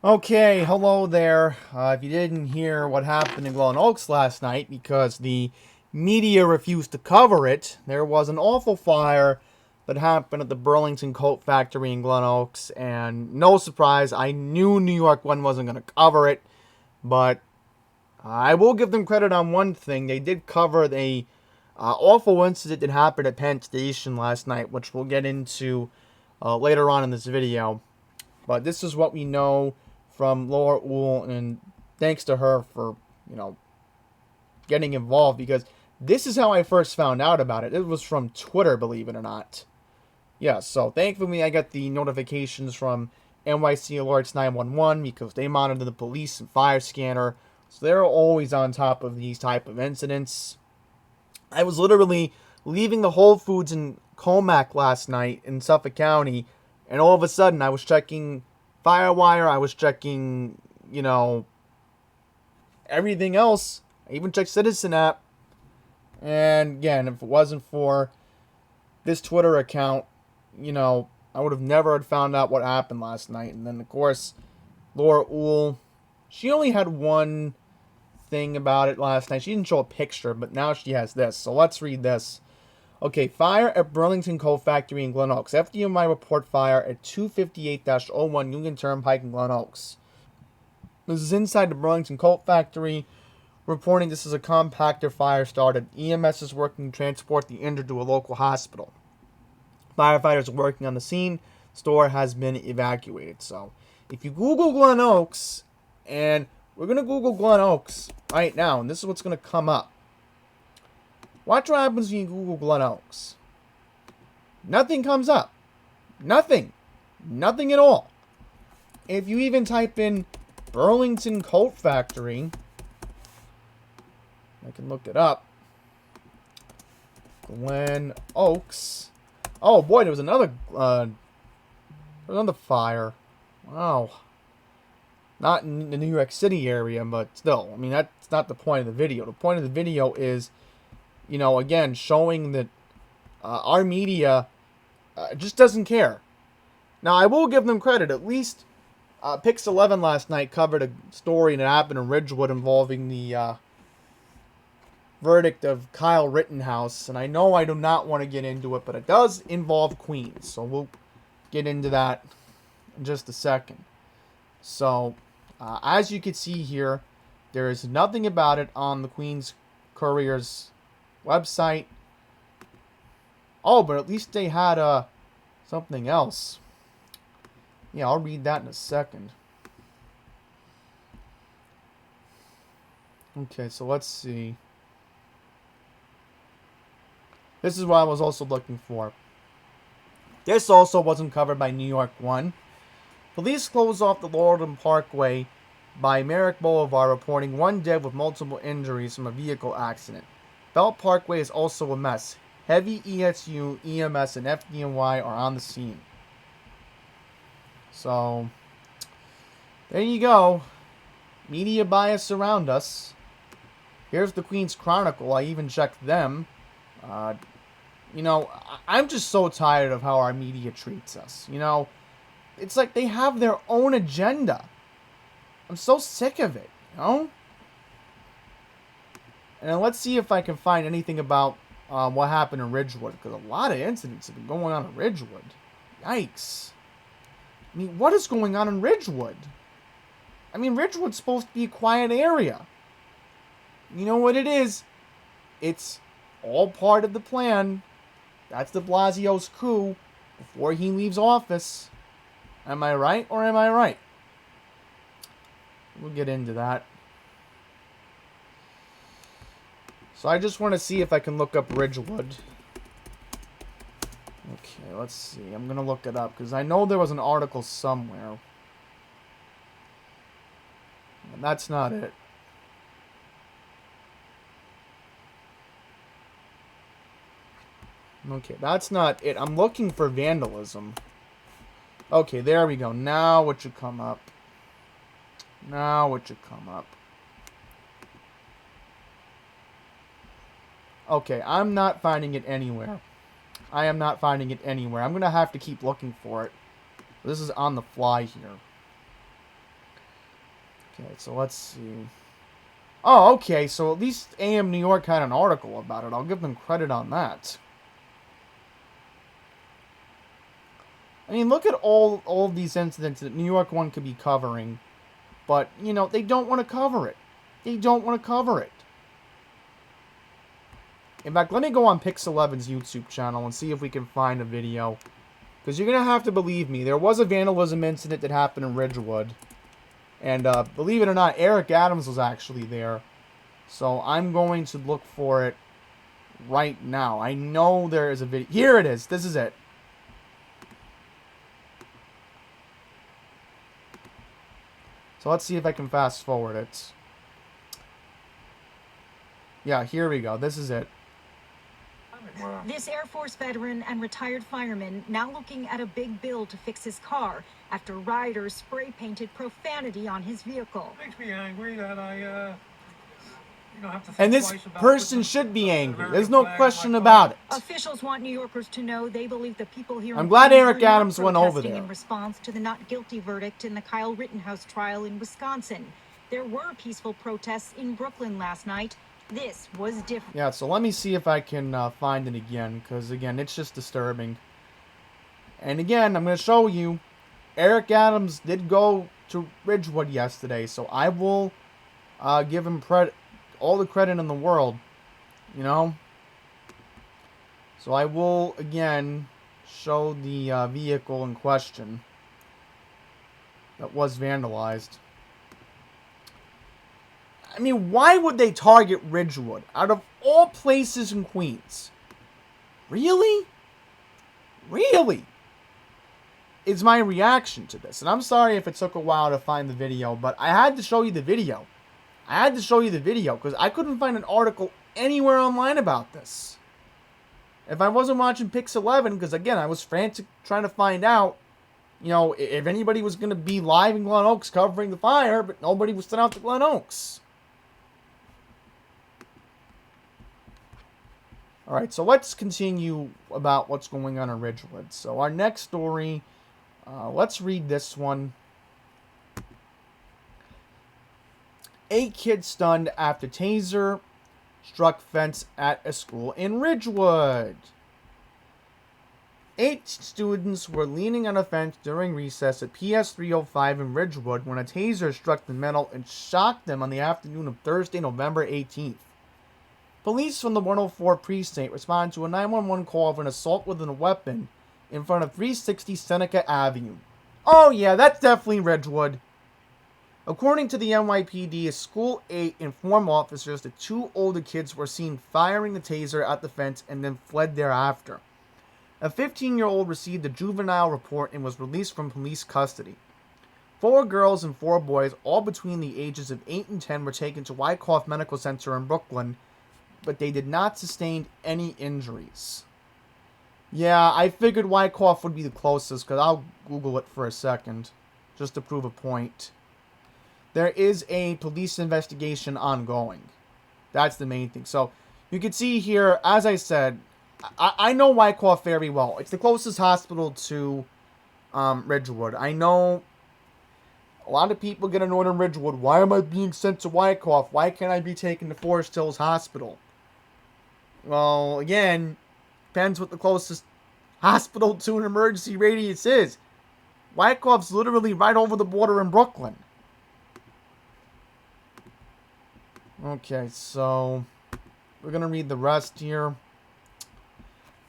Okay, hello there. If you didn't hear what happened in Glen Oaks last night because the media refused to cover it, there was an awful fire that happened at the Burlington Coat Factory in Glen Oaks, and no surprise, I knew NY1 wasn't going to cover it, but I will give them credit on one thing. They did cover the awful incident that happened at Penn Station last night, which we'll get into later on in this video. But this is what we know from Laura Uhl, and thanks to her for, getting involved, because this is how I first found out about it. It was from Twitter, believe it or not. Yeah, so thankfully I got the notifications from NYC Alerts 911 because they monitor the police and fire scanner, so they're always on top of these type of incidents. I was literally leaving the Whole Foods in Comac last night in Suffolk County, and all of a sudden I was checking Firewire, I was checking, everything else. I even checked Citizen app. And again, if it wasn't for this Twitter account, I would have never had found out what happened last night. And then, of course, Laura Uhl, she only had one thing about it last night. She didn't show a picture, but now she has this. So let's read this. Okay, fire at Burlington Coat Factory in Glen Oaks. FDNY report fire at 258-01 Union Turnpike in Glen Oaks. This is inside the Burlington Coat Factory, reporting this is a compactor fire started. EMS is working to transport the injured to a local hospital. Firefighters are working on the scene. Store has been evacuated. So, if you Google Glen Oaks, and we're going to Google Glen Oaks right now, and this is what's going to come up. Watch what happens when you Google Glen Oaks. Nothing comes up. Nothing. Nothing at all. If you even type in Burlington Coat Factory, I can look it up. Glen Oaks. Oh boy, there was another fire. Wow. Not in the New York City area, but still. I mean, that's not the point of the video. The point of the video is, again, showing that our media just doesn't care. Now, I will give them credit. At least Pix 11 last night covered a story that happened in Ridgewood involving the verdict of Kyle Rittenhouse. And I know I do not want to get into it, but it does involve Queens. So we'll get into that in just a second. So, as you can see here, there is nothing about it on the Queens Courier's website. Oh, but at least they had something else. Yeah, I'll read that in a second. Okay, so let's see. This is what I was also looking for. This also wasn't covered by NY1. Police closed off the Laurelton Parkway by Merrick Boulevard, reporting one dead with multiple injuries from a vehicle accident. Belt Parkway is also a mess. Heavy ESU, EMS, and FDNY are on the scene. So, there you go. Media bias around us. Here's the Queens Chronicle. I even checked them. I'm just so tired of how our media treats us. It's like they have their own agenda. I'm so sick of it, And then let's see if I can find anything about what happened in Ridgewood, because a lot of incidents have been going on in Ridgewood. Yikes. I mean, what is going on in Ridgewood? I mean, Ridgewood's supposed to be a quiet area. You know what it is? It's all part of the plan. That's de Blasio's coup before he leaves office. Am I right or am I right? We'll get into that. So I just want to see if I can look up Ridgewood. Okay, let's see. I'm going to look it up because I know there was an article somewhere. And that's not it. Okay, that's not it. I'm looking for vandalism. Okay, there we go. Now it should come up. Okay, I'm not finding it anywhere. I'm going to have to keep looking for it. This is on the fly here. Okay, so let's see. Oh, okay, so at least AM New York had an article about it. I'll give them credit on that. I mean, look at all of these incidents that New York 1 could be covering. But, you know, they don't want to cover it. They don't want to cover it. In fact, let me go on Pix11's YouTube channel and see if we can find a video. Because you're going to have to believe me. There was a vandalism incident that happened in Ridgewood. And believe it or not, Eric Adams was actually there. So I'm going to look for it right now. I know there is a video. Here it is. This is it. So let's see if I can fast forward it. Yeah, here we go. This is it. Wow. This Air Force veteran and retired fireman now looking at a big bill to fix his car after rioters spray-painted profanity on his vehicle. It makes me angry that I have to think and this twice about person should be angry. There's no question about it. Officials want New Yorkers to know they believe the people here I'm glad Eric Adams went over there. In response to the not guilty verdict in the Kyle Rittenhouse trial in Wisconsin. There were peaceful protests in Brooklyn last night. This was different. Yeah, so let me see if I can find it again, because again, it's just disturbing. And again, I'm going to show you, Eric Adams did go to Ridgewood yesterday, so I will give him all the credit in the world, you know. So I will, again, show the vehicle in question that was vandalized. I mean, why would they target Ridgewood out of all places in Queens? Really? Really? Is my reaction to this. And I'm sorry if it took a while to find the video, but I had to show you the video. I had to show you the video because I couldn't find an article anywhere online about this. If I wasn't watching Pix11, because again, I was frantic trying to find out, you know, if anybody was going to be live in Glen Oaks covering the fire, but nobody was sent out to Glen Oaks. Alright, so let's continue about what's going on in Ridgewood. So our next story, let's read this one. 8 kids stunned after taser struck fence at a school in Ridgewood. 8 students were leaning on a fence during recess at PS 305 in Ridgewood when a taser struck the metal and shocked them on the afternoon of Thursday, November 18th. Police from the 104 precinct responded to a 911 call of an assault with a weapon in front of 360 Seneca Avenue. Oh yeah, that's definitely Ridgewood. According to the NYPD, a school 8 informed officers that 2 older kids were seen firing the taser at the fence and then fled thereafter. A 15-year-old received a juvenile report and was released from police custody. 4 girls and 4 boys, all between the ages of 8 and 10, were taken to Wyckoff Medical Center in Brooklyn, but they did not sustain any injuries. Yeah, I figured Wyckoff would be the closest, because I'll Google it for a second, just to prove a point. There is a police investigation ongoing. That's the main thing. So, you can see here, as I said, I know Wyckoff very well. It's the closest hospital to Ridgewood. I know a lot of people get annoyed in Ridgewood. Why am I being sent to Wyckoff? Why can't I be taken to Forest Hills Hospital? Well, again, depends what the closest hospital to an emergency radius is. Wyckoff's literally right over the border in Brooklyn. Okay, so we're going to read the rest here.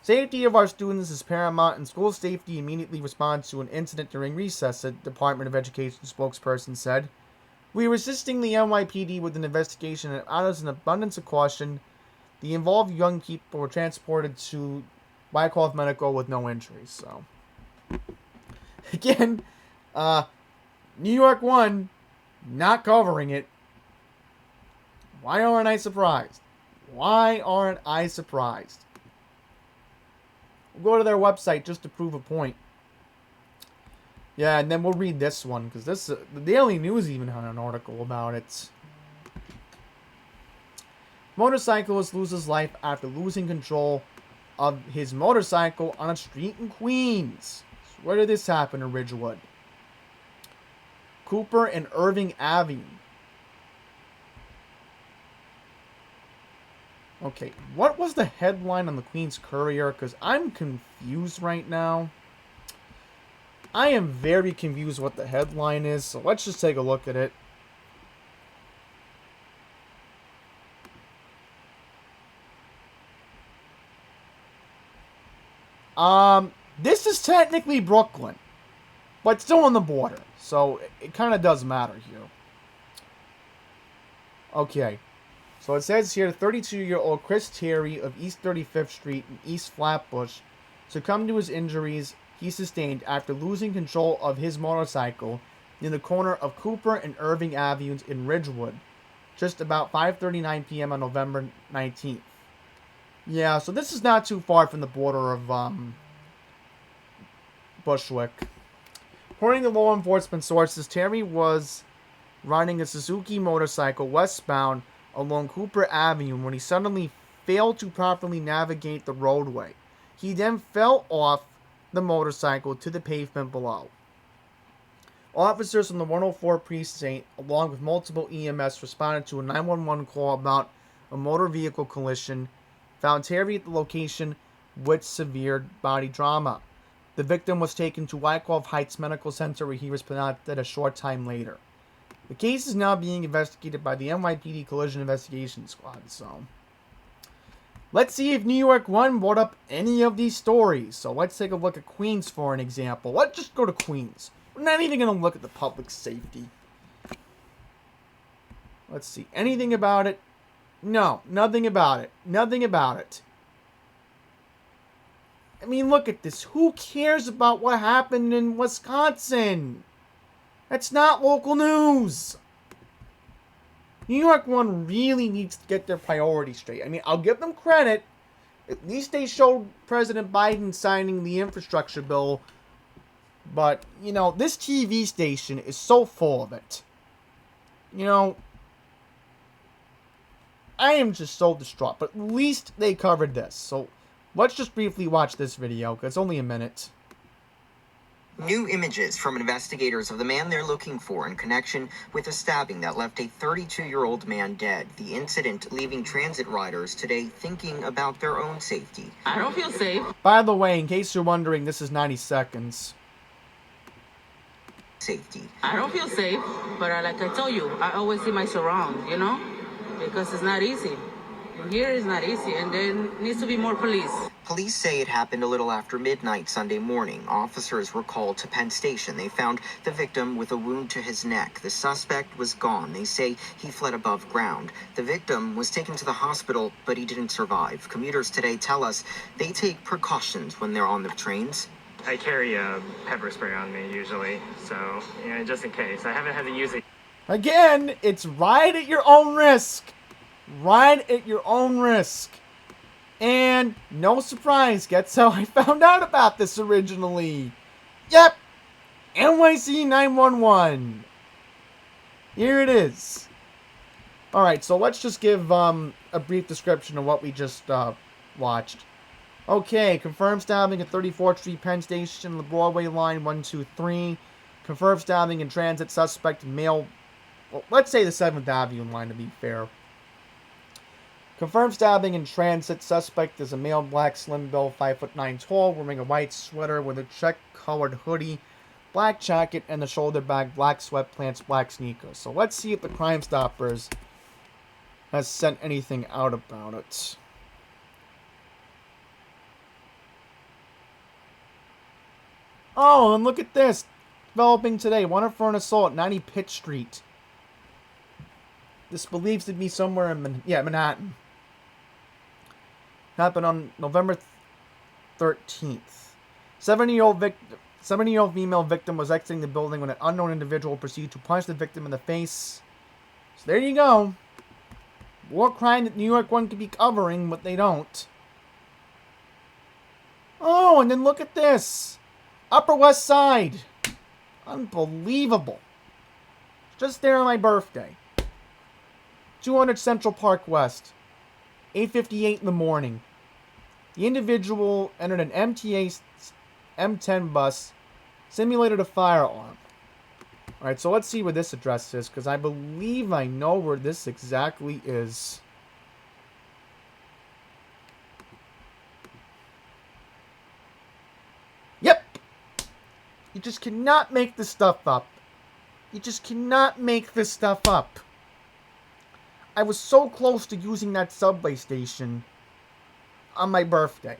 Safety of our students is paramount, and school safety immediately responds to an incident during recess, a Department of Education spokesperson said. We are assisting the NYPD with an investigation, and out of an abundance of caution, the involved young people were transported to Wyckoff Medical with no injuries. So, again, New York 1 not covering it. Why aren't I surprised? Why aren't I surprised? We'll go to their website just to prove a point. Yeah, and then we'll read this one, because this the Daily News even had an article about it. Motorcyclist loses life after losing control of his motorcycle on a street in Queens. So where did this happen in Ridgewood? Cooper and Irving Avenue. Okay, what was the headline on the Queens Courier? Because I'm confused right now. I am very confused what the headline is, so let's just take a look at it. This is technically Brooklyn, but still on the border, so it kind of does matter here. Okay, so it says here, 32-year-old Chris Terry of East 35th Street in East Flatbush succumbed to his injuries he sustained after losing control of his motorcycle near the corner of Cooper and Irving Avenues in Ridgewood, just about 5:39 p.m. on November 19th. Yeah, so this is not too far from the border of Bushwick. According to law enforcement sources, Terry was riding a Suzuki motorcycle westbound along Cooper Avenue when he suddenly failed to properly navigate the roadway. He then fell off the motorcycle to the pavement below. Officers from the 104 precinct, along with multiple EMS, responded to a 911 call about a motor vehicle collision, found Terry at the location with severe body trauma. The victim was taken to Wyckoff Heights Medical Center, where he was pronounced dead a short time later. The case is now being investigated by the NYPD Collision Investigation Squad, so let's see if New York 1 brought up any of these stories. So let's take a look at Queens for an example. Let's just go to Queens. We're not even going to look at the public safety. Let's see. Anything about it? No, nothing about it. Nothing about it. I mean, look at this. Who cares about what happened in Wisconsin? That's not local news. New York 1 really needs to get their priorities straight. I mean, I'll give them credit. At least they showed President Biden signing the infrastructure bill. But, you know, this TV station is so full of it. You know, I am just so distraught. But at least they covered this. So let's just briefly watch this video, because it's only a minute. New images from investigators of the man they're looking for in connection with a stabbing that left a 32-year-old man dead. The incident leaving transit riders today thinking about their own safety. I don't feel safe. By the way, in case you're wondering, this is 90 seconds. I don't feel safe, but like I told you, I always see my surround, you know? Because it's not easy. Here is not easy, and there needs to be more police. Police say it happened a little after midnight Sunday morning. Officers were called to Penn Station. They found the victim with a wound to his neck. The suspect was gone. They say he fled above ground. The victim was taken to the hospital, but he didn't survive. Commuters today tell us they take precautions when they're on the trains. I carry a pepper spray on me usually, so, you know, just in case. I haven't had to use it. Again, it's ride at your own risk. Ride at your own risk. And no surprise, guess how I found out about this originally. Yep, NYC 911. Here it is. Alright, so let's just give a brief description of what we just watched. Okay, confirmed stabbing at 34th Street Penn Station, the Broadway line 123. Confirmed stabbing in transit, suspect male, well, let's say the 7th Avenue line to be fair. Confirmed stabbing in transit, suspect is a male, black, slim build, 5'9" tall, wearing a white sweater with a check-colored hoodie, black jacket, and the shoulder bag, black sweatpants, black sneakers. So let's see if the Crime Stoppers has sent anything out about it. Oh, and look at this. Developing today. Wanted for an assault, 90 Pitt Street. This believes to be somewhere in Manhattan. Happened on November 13th. 70-year-old female victim was exiting the building when an unknown individual proceeded to punch the victim in the face. So there you go. War crime that New York 1 could be covering, but they don't. Oh, and then look at this. Upper West Side. Unbelievable. Just there on my birthday. 200 Central Park West. 8:58 in the morning. The individual entered an MTA M10 bus, simulated a firearm. Alright, so let's see where this address is, because I believe I know where this exactly is. Yep! You just cannot make this stuff up. You just cannot make this stuff up. I was so close to using that subway station on my birthday.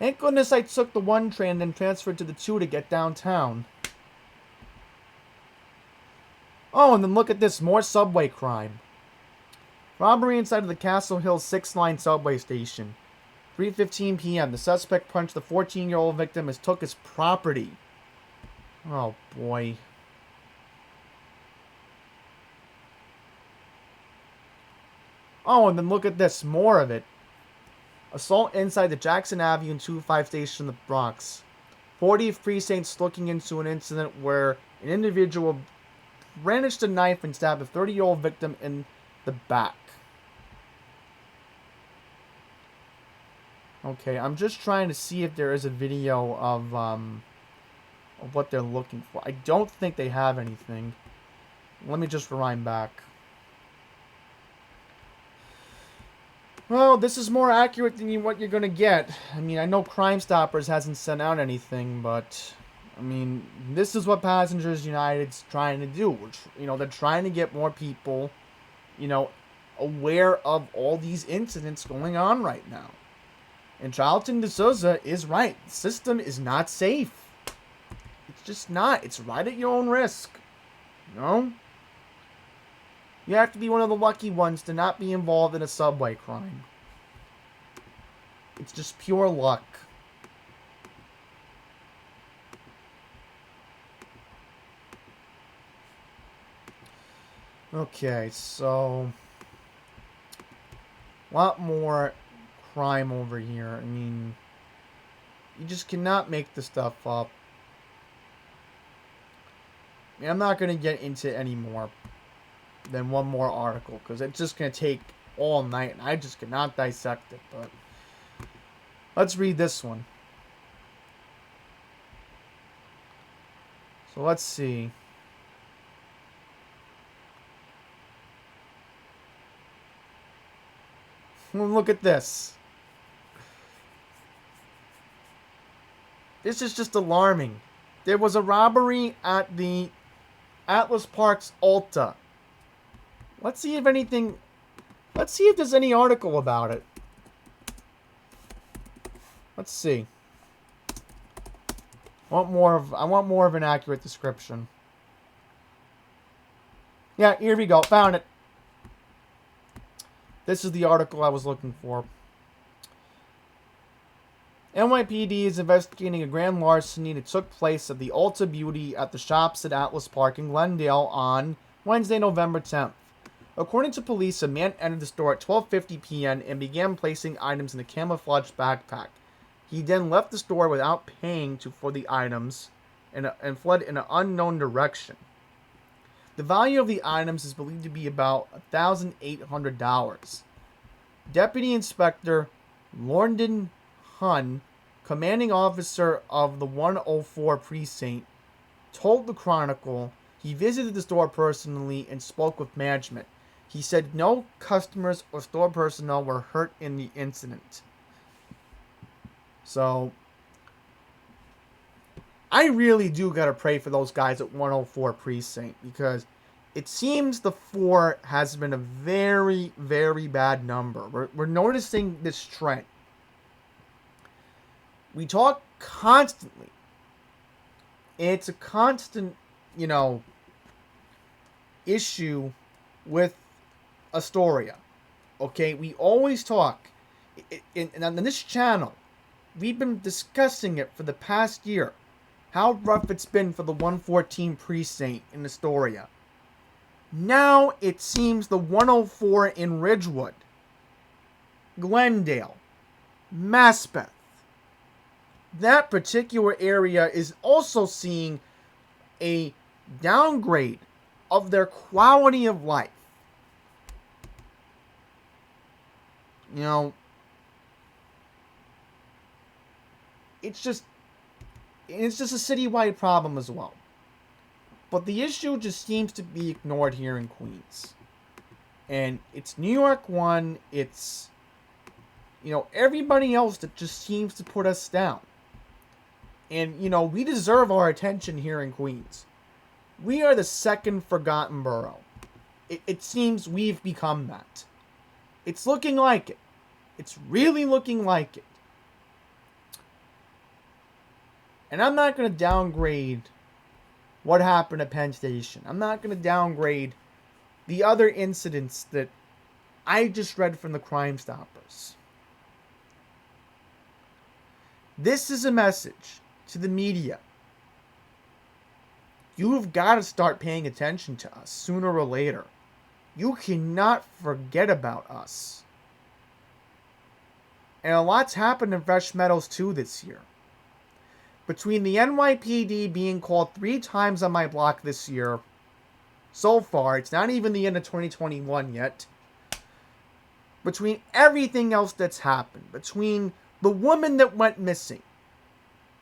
Thank goodness I took the 1 train and then transferred to the 2 to get downtown. Oh, and then look at this. More subway crime. Robbery inside of the Castle Hill 6-line subway station. 3:15 p.m. The suspect punched the 14-year-old victim as took his property. Oh, boy. Oh, and then look at this. More of it. Assault inside the Jackson Avenue 25 station in the Bronx. 40th Precinct's looking into an incident where an individual brandished a knife and stabbed a 30-year-old victim in the back. Okay, I'm just trying to see if there is a video of what they're looking for. I don't think they have anything. Let me just rewind back. Well, this is more accurate than what you're going to get. I mean, I know Crime Stoppers hasn't sent out anything, but, I mean, this is what Passengers United's trying to do. You know, they're trying to get more people, you know, aware of all these incidents going on right now. And Charlton D'Souza is right. The system is not safe. It's just not. It's right at your own risk. You know? You have to be one of the lucky ones to not be involved in a subway crime. It's just pure luck. Okay, so a lot more crime over here. I mean, you just cannot make this stuff up. I mean, I'm not going to get into any more than one more article, because it's just going to take all night, and I just cannot dissect it, but let's read this one. So let's see. Look at this. This is just alarming. There was a robbery at the Atlas Parks Ulta. Let's see if anything... Let's see if there's any article about it. Let's see. I want more of an accurate description. Yeah, here we go. Found it. This is the article I was looking for. NYPD is investigating a grand larceny that took place at the Ulta Beauty at the shops at Atlas Park in Glendale on Wednesday, November 10th. According to police, a man entered the store at 12:50 p.m. and began placing items in a camouflage backpack. He then left the store without paying for the items and fled in an unknown direction. The value of the items is believed to be about $1,800. Deputy Inspector Lorndon Hun, commanding officer of the 104 precinct, told the Chronicle he visited the store personally and spoke with management. He said no customers or store personnel were hurt in the incident. So, I really do gotta pray for those guys at 104 precinct, because it seems the 4 has been a very, very bad number. We're noticing this trend. We talk constantly. It's a constant, you know, issue with Astoria. Okay, we always talk. And on this channel, we've been discussing it for the past year. How rough it's been for the 114 precinct in Astoria. Now it seems the 104 in Ridgewood, Glendale, Maspeth, that particular area is also seeing a downgrade of their quality of life. You know, it's just, it's just a citywide problem as well. But the issue just seems to be ignored here in Queens. And it's New York 1, it's, everybody else that just seems to put us down. And, we deserve our attention here in Queens. We are the second forgotten borough. It seems we've become that. It's looking like it. It's really looking like it. And I'm not going to downgrade what happened at Penn Station. I'm not going to downgrade the other incidents that I just read from the Crime Stoppers. This is a message to the media. You've got to start paying attention to us sooner or later. You cannot forget about us. And a lot's happened in Fresh Meadows too this year. Between the NYPD being called 3 times on my block this year, so far, it's not even the end of 2021 yet. Between everything else that's happened, between the woman that went missing,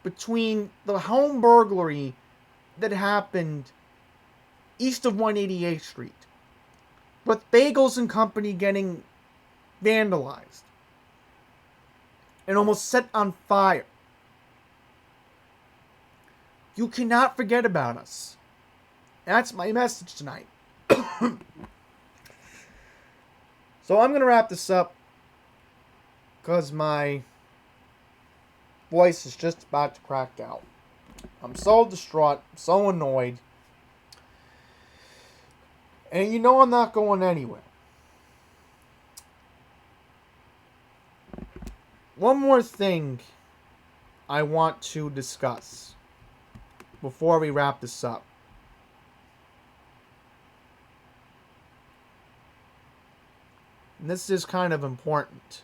between the home burglary that happened east of 188th Street, with Bagels and Company getting vandalized and almost set on fire. You cannot forget about us. That's my message tonight. So I'm going to wrap this up because my voice is just about to crack out. I'm so distraught, so annoyed. And I'm not going anywhere. One more thing I want to discuss before we wrap this up. And this is kind of important.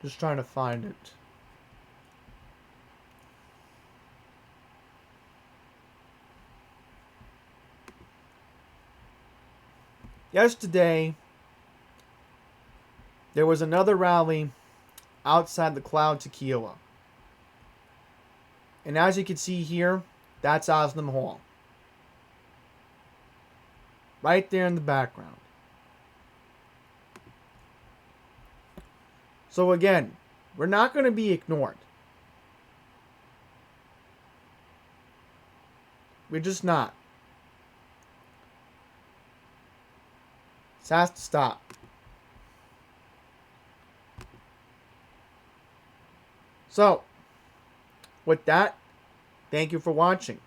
Just trying to find it. Yesterday, there was another rally outside the Cloud Tequila. And as you can see here, that's Oslam Hall. Right there in the background. So again, we're not going to be ignored. We're just not. This has to stop. So, with that, thank you for watching.